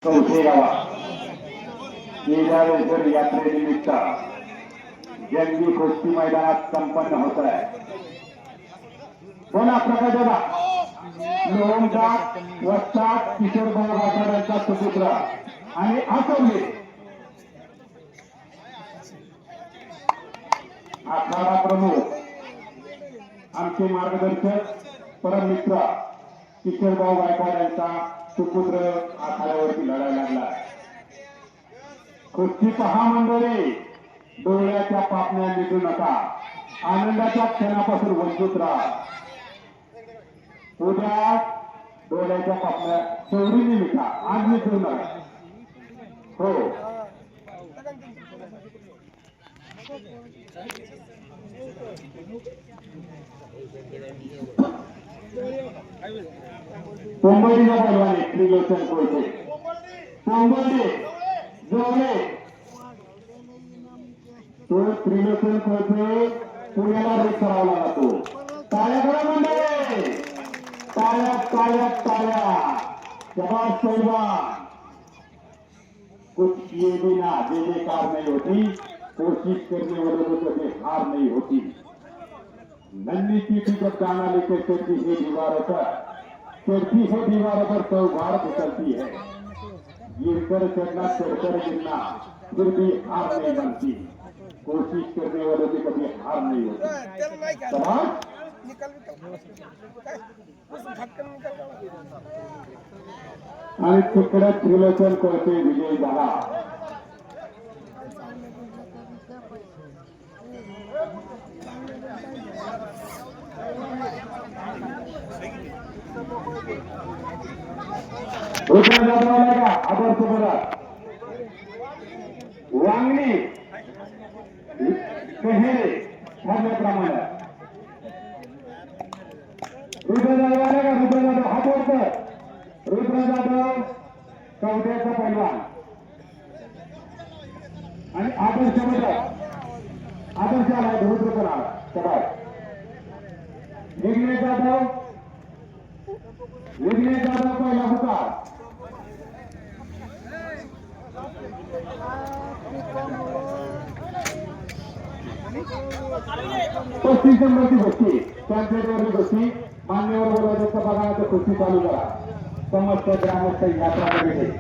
कवठे गावात केदारेश्वर यात्रेनिमित्त जंगी कुस्ती मैदानात संपन्न होत आहे। बोला प्रकाशदा लोहंचा वस्ताद किशोर भाऊ सुपुत्र आणि आसवले आखाडा प्रमुख आमचे मार्गदर्शक परम मित्र किशोर भाऊ गायकवाड यांचा सुपुत्र आखाड्यावरती लढायला लागला। कुस्ती पहा मंडळी, डोळ्याच्या पापण्या मिटू नका, आनंदाच्या क्षणापासून वंचित राहा। उद्या डोळ्याच्या पापण्या चौरीने मिटा, आज मिटू नका। हो पोंबडीचा पैलवान त्रिलोचन कोळसे, पोंबडी जोडे तो त्रिलोचन कोळसे पुण्याला रेस करावा लागतो। टाळ्या करा मंडळी, टाळ्या टाळ्या टाळ्या। जबाब पैलवान कुछ किए बिना जय जयकार नहीं होती, कोशिश करने वालों को कभी हार नहीं होती। नन्ही चीटी जब गाना लेकर चढ़ती है दीवारों पर सौभाग्य उतरती है। गिरकर चढ़ना चढ़कर गिरना फिर भी हार नहीं बनती, कोशिश करने वालों की कभी हार नहीं होती। समाज आणि तिकडे त्रिलोचन कोळसे विजयी झाला। आदर्श बोला वांगणी कहेरे ठरल्याप्रमाणे रुद्र जाधव हात वरत। रुद्र जाधव कवठ्याचा पैलवान आणि आदर्श आला रुद्र पण आला। सभाग विघ्नेश जाधव पहिला होता। 35 नंबरची गोष्टी कॅम्पेटवरची गोष्टी मान्यवर बोलायचं बघा, कुस्ती चालू करा। समस्त ग्रामस्थ यात्रा करेल।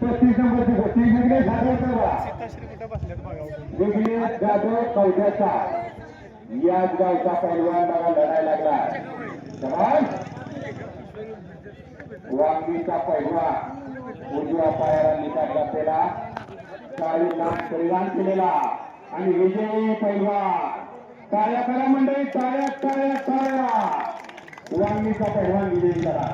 35 नंबरची गोष्टी विघ्नेश जाधव कवठ्याचा याच गावचा पैलवान बघा लढायला लागला। वांगीचा पैलवान उजव्या पायाला निकाल घातलेला, काळी लांब परिधान केलेला आणि विजयी पैलवान। टाळ्या करा मंडळी, टाळ्या टाळ्या टाळ्या। वांगीचा पैलवान विजयी करा।